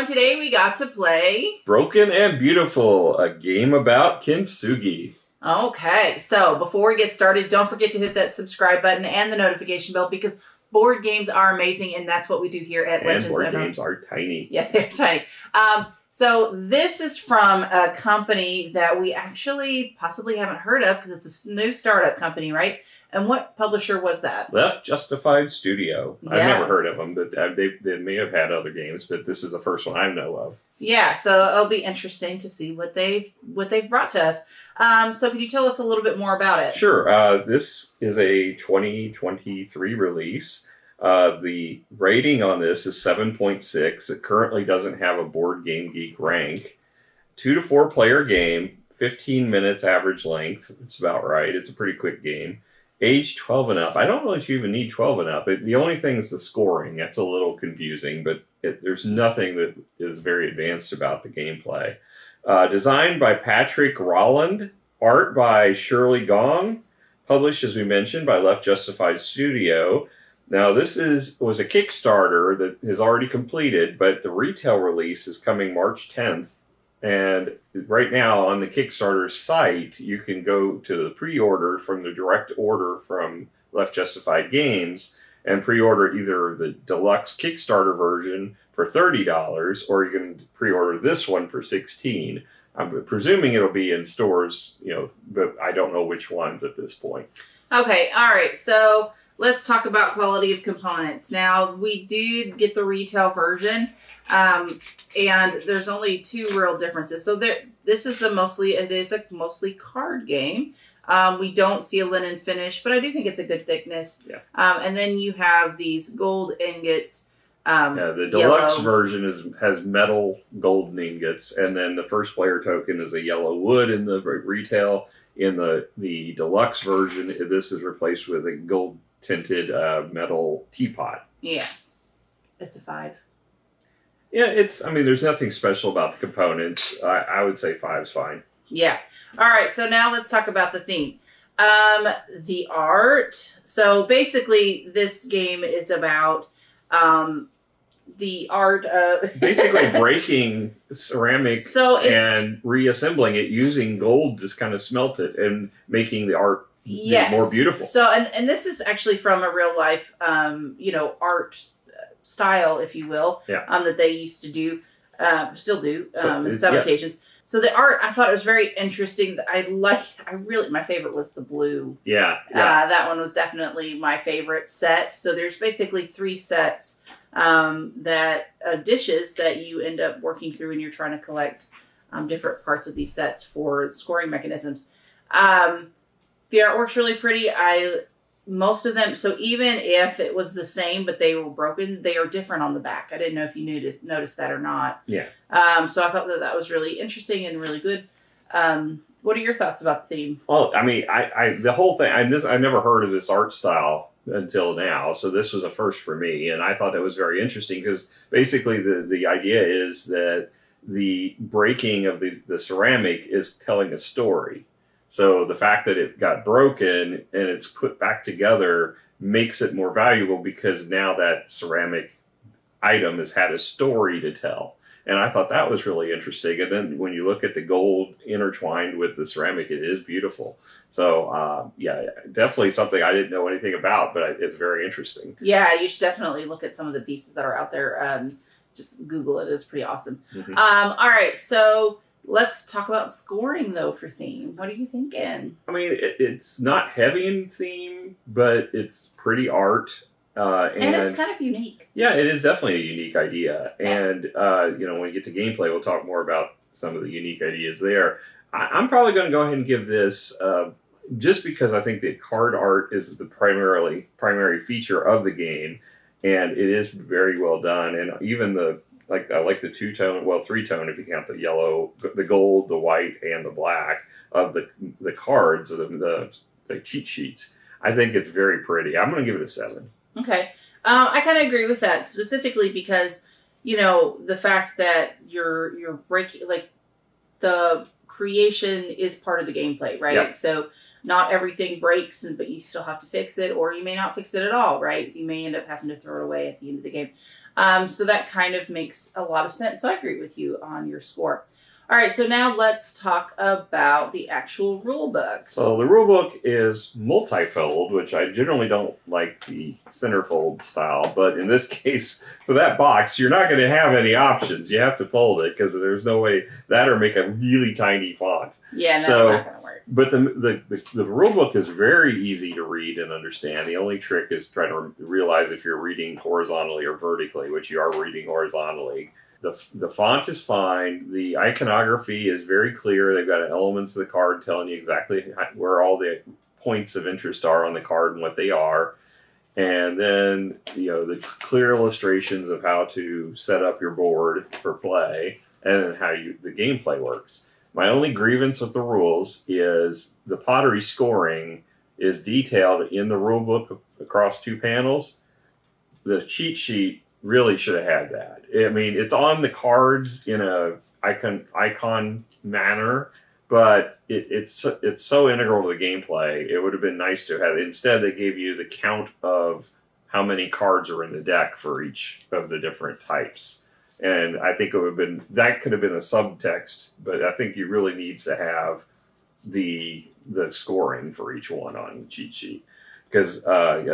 and today we got to play... Broken and Beautiful, a game about Kintsugi. Okay, so before we get started, don't forget to hit that subscribe button and the notification bell because board games are amazing, and that's what we do here at Legends. And board games are tiny. Yeah, they're tiny. So this is from a company that we actually possibly haven't heard of because it's a new startup company, right? And what publisher was that? Left Justified Studio. Yeah. I've never heard of them, but they may have had other games, but this is the first one I know of. Yeah, so it'll be interesting to see what they've brought to us. So could you tell us a little bit more about it? Sure. This is a 2023 release. The rating on this is 7.6. It currently doesn't have a Board Game Geek rank. 2 to 4 player game, 15 minutes average length. It's about right. It's a pretty quick game. Age 12 and up. I don't know if you even need 12 and up. The only thing is the scoring. That's a little confusing, but there's nothing that is very advanced about the gameplay. Designed by Patrick Rolland. Art by Shirley Gong. Published, as we mentioned, by Left Justified Studio. Now, this was a Kickstarter that is already completed, but the retail release is coming March 10th. And right now on the Kickstarter site, you can go to the pre-order from the direct order from Left Justified Games and pre-order either the deluxe Kickstarter version for $30 or you can pre-order this one for $16. I'm presuming it'll be in stores, but I don't know which ones at this point. Okay, all right. So let's talk about quality of components. Now, we did get the retail version. And there's only 2 real differences. So this is a mostly card game. We don't see a linen finish, but I do think it's a good thickness. Yeah. And then you have these gold ingots. The deluxe version has metal golden ingots, and then the first player token is a yellow wood in the retail. In the deluxe version, this is replaced with a gold tinted metal teapot. Yeah, it's a 5. Yeah, there's nothing special about the components. I would say 5's fine. Yeah. All right, so now let's talk about the theme. The art. So basically, this game is about the art of... basically breaking ceramic and reassembling it using gold to kind of smelt it and making the art more beautiful. So, and this is actually from a real life, art style, if you will, that they used to do, still do, on some occasions. So the art, I thought it was very interesting. My favorite was the blue. Yeah. That one was definitely my favorite set. So there's basically 3 sets dishes that you end up working through when you're trying to collect different parts of these sets for scoring mechanisms. The artwork's really pretty. Most of them, so even if it was the same but they were broken, they are different on the back. I didn't know if you noticed that or not. Yeah. So I thought that was really interesting and really good. What are your thoughts about the theme? Well, the whole thing, I never heard of this art style until now, so this was a first for me, and I thought that was very interesting because basically the idea is that the breaking of the ceramic is telling a story. So the fact that it got broken and it's put back together makes it more valuable because now that ceramic item has had a story to tell. And I thought that was really interesting. And then when you look at the gold intertwined with the ceramic, it is beautiful. So, definitely something I didn't know anything about, but it's very interesting. Yeah, you should definitely look at some of the pieces that are out there. Just Google it. It's pretty awesome. Mm-hmm. All right, so... let's talk about scoring, though, for theme. What are you thinking? It's not heavy in theme, but it's pretty art. And it's kind of unique. Yeah, it is definitely a unique idea. And, when we get to gameplay, we'll talk more about some of the unique ideas there. I'm probably going to go ahead and give this, just because I think that card art is the primary feature of the game. And it is very well done. And even I like the 2-tone, 3-tone if you count the yellow, the gold, the white, and the black of the cards, the cheat sheets. I think it's very pretty. I'm going to give it a 7. Okay. I kind of agree with that, specifically because, the fact that you're breaking, the creation is part of the gameplay, right? Yep. So not everything breaks, but you still have to fix it, or you may not fix it at all, right? So you may end up having to throw it away at the end of the game. So that kind of makes a lot of sense. So I agree with you on your score. All right, so now let's talk about the actual rule book. So the rule book is multi-fold, which I generally don't like the centerfold style, but in this case, for that box, you're not going to have any options. You have to fold it because there's no way that or make a really tiny font. Yeah, and that's not going to work. But the rule book is very easy to read and understand. The only trick is trying to realize if you're reading horizontally or vertically, which you are reading horizontally. The font is fine. The iconography is very clear. They've got elements of the card telling you exactly where all the points of interest are on the card and what they are. And then, the clear illustrations of how to set up your board for play and how the gameplay works. My only grievance with the rules is the pottery scoring is detailed in the rule book across 2 panels. The cheat sheet really should have had that. I mean, it's on the cards in a icon manner, but it's so integral to the gameplay. It would have been nice to have. Instead, they gave you the count of how many cards are in the deck for each of the different types. And I think that could have been a subtext, but I think you really need to have the scoring for each one on the cheat sheet. Because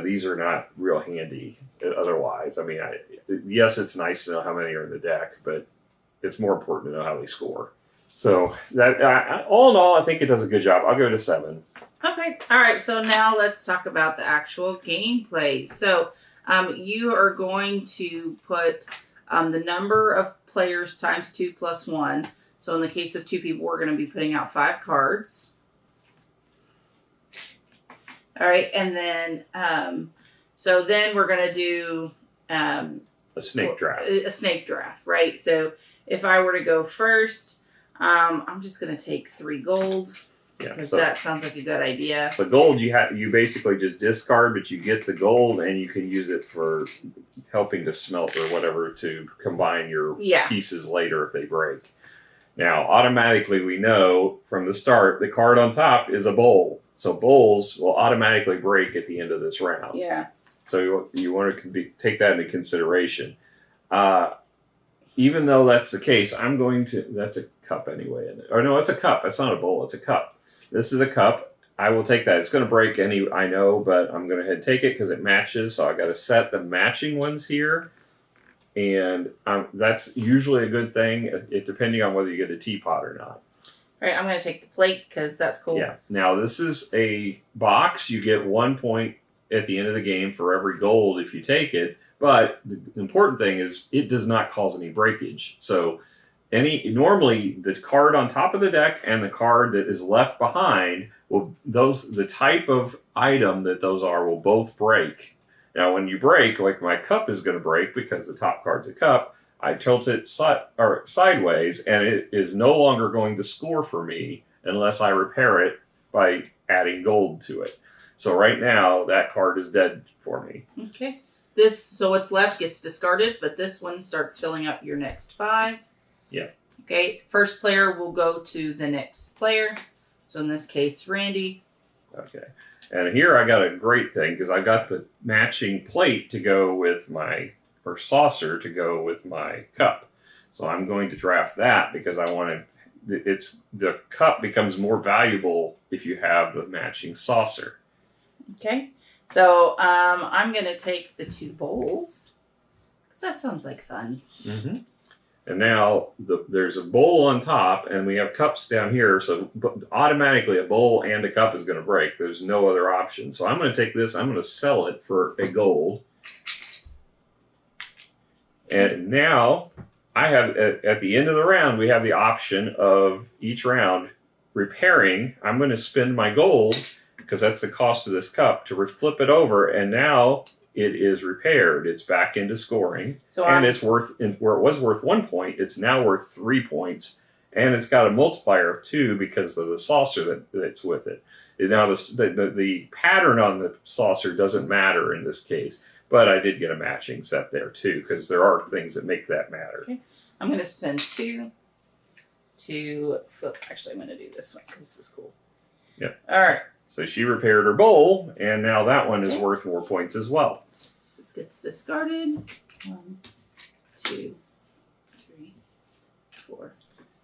these are not real handy otherwise. I mean, yes, it's nice to know how many are in the deck, but it's more important to know how they score. So that all in all, I think it does a good job. I'll go to 7. Okay. All right. So now let's talk about the actual gameplay. So you are going to put the number of players times 2 plus 1. So in the case of 2 people, we're going to be putting out 5 cards. All right, and then, so then we're going to do... a snake draft. A snake draft, right? So if I were to go first, I'm just going to take 3 gold, because that sounds like a good idea. So gold, you basically just discard, but you get the gold, and you can use it for helping to smelt or whatever to combine your pieces later if they break. Now, automatically we know from the start, the card on top is a bowl. So bowls will automatically break at the end of this round. Yeah. So you want to take that into consideration. Even though that's the case, I'm going to... That's a cup anyway. Or no, it's a cup. It's not a bowl. It's a cup. This is a cup. I will take that. It's going to break I know, but I'm going to head take it because it matches. So I got to set the matching ones here. And that's usually a good thing, depending on whether you get a teapot or not. All right, I'm going to take the plate because that's cool. Yeah. Now, this is a box. You get 1 point at the end of the game for every gold if you take it. But the important thing is it does not cause any breakage. So normally the card on top of the deck and the card that is left behind, the type of item that those are will both break. Now, when you break, like my cup is going to break because the top card's a cup, I tilt it sideways, and it is no longer going to score for me unless I repair it by adding gold to it. So right now, that card is dead for me. Okay. So what's left gets discarded, but this one starts filling up your next 5. Yeah. Okay. First player will go to the next player. So in this case, Randy. Okay. And here I got a great thing because I got the matching plate to go with or saucer to go with my cup. So I'm going to draft that because I want the cup becomes more valuable if you have the matching saucer. Okay. So I'm going to take the 2 bowls because that sounds like fun. Mm-hmm. And now there's a bowl on top and we have cups down here. So automatically a bowl and a cup is going to break. There's no other option. So I'm going to take this. I'm going to sell it for a gold. And now I have, at the end of the round, we have the option of each round repairing. I'm going to spend my gold, because that's the cost of this cup, to flip it over. And now it is repaired. It's back into scoring. And it's worth, where it was worth 1 point, it's now worth 3 points. And it's got a multiplier of 2 because of the saucer that's with it. Now, the pattern on the saucer doesn't matter in this case. But I did get a matching set there, too, because there are things that make that matter. Okay. I'm going to spend 2. to flip. Actually, I'm going to do this one because this is cool. Yep. All right. So she repaired her bowl, and now that one is worth more points as well. This gets discarded. 1, 2, 3, 4,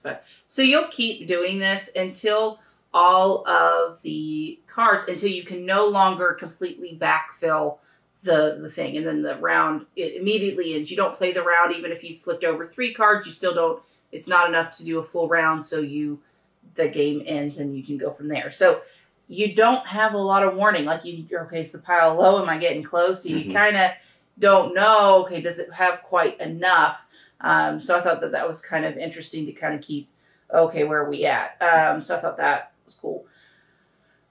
5. So you'll keep doing this until all of the cards, until you can no longer completely backfill the thing, and then the round it immediately ends. You don't play the round even if you flipped over 3 cards. You still don't. It's not enough to do a full round, so the game ends and you can go from there. So you don't have a lot of warning. Like okay, is the pile low? Am I getting close? So you kind of don't know. Okay, does it have quite enough? So I thought that was kind of interesting to kind of keep. Okay, where are we at? So I thought that was cool.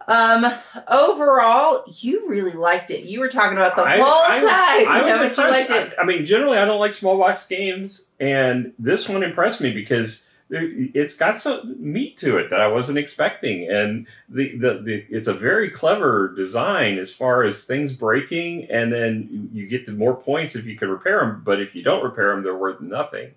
Overall, you really liked it. You were talking about the whole time. I was impressed. Liked it. I mean, generally, I don't like small box games, and this one impressed me because it's got some meat to it that I wasn't expecting, and it's a very clever design as far as things breaking, and then you get to more points if you can repair them. But if you don't repair them, they're worth nothing.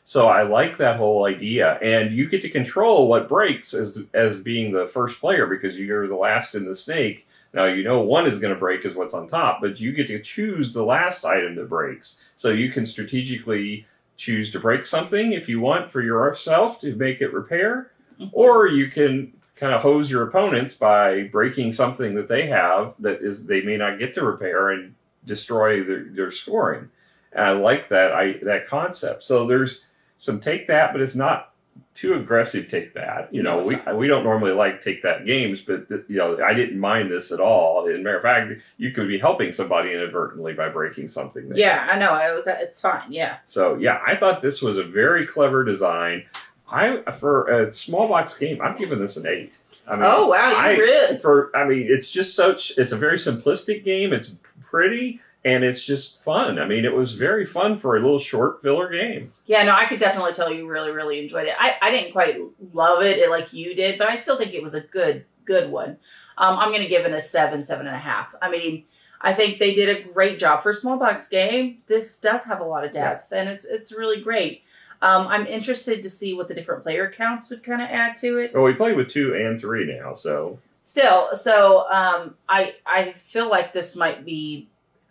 So I like that whole idea, and you get to control what breaks as being the first player because you're the last in the snake. Now you know one is going to break is what's on top, but you get to choose the last item that breaks. So you can strategically choose to break something if you want for yourself to make it repair, or you can kind of hose your opponents by breaking something that they have that they may not get to repair and destroy their scoring. And I like that concept. So there's some take that, but it's not too aggressive take that. We don't normally like take that games, but I didn't mind this at all. As a matter of fact, you could be helping somebody inadvertently by breaking something there. Yeah, I know. It's fine. Yeah. So yeah, I thought this was a very clever design. For a small box game, I'm giving this an 8. I mean, oh wow, you really? It's just it's a very simplistic game. It's pretty. And it's just fun. I mean, it was very fun for a little short filler game. Yeah, no, I could definitely tell you really, really enjoyed it. I didn't quite love it like you did, but I still think it was a good one. I'm going to give it a 7, 7.5. I mean, I think they did a great job. For a small box game, this does have a lot of depth, and it's really great. I'm interested to see what the different player counts would kind of add to it. Well, we play with 2 and 3 now, so... Still, I feel like this might be...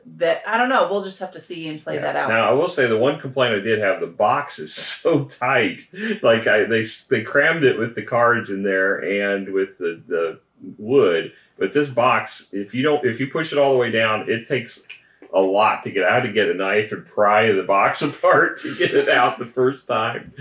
But I don't know. We'll just have to see and play that out. Now, I will say the one complaint I did have, the box is so tight. Like they crammed it with the cards in there and with the wood. But this box, if you push it all the way down, it takes a lot to get out. I had to get a knife and pry the box apart to get it out the first time.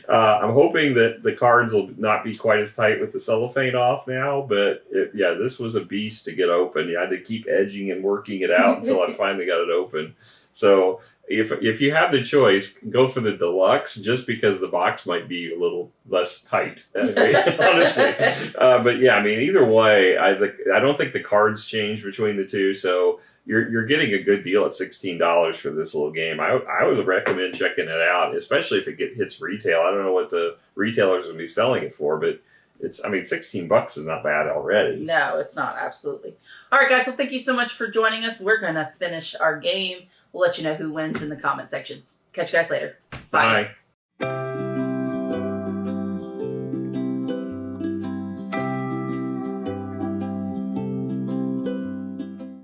I'm hoping that the cards will not be quite as tight with the cellophane off now, but this was a beast to get open. I had to keep edging and working it out until I finally got it open. So if you have the choice, go for the deluxe just because the box might be a little less tight, honestly. But yeah, I mean, either way, I don't think the cards change between the two, so you're getting a good deal at $16 for this little game. I would recommend checking it out, especially if it hits retail. I don't know what the retailers will be selling it for, but $16 is not bad already. No, it's not. Absolutely. All right, guys. Well, thank you so much for joining us. We're going to finish our game. We'll let you know who wins in the comment section. Catch you guys later. Bye. Bye.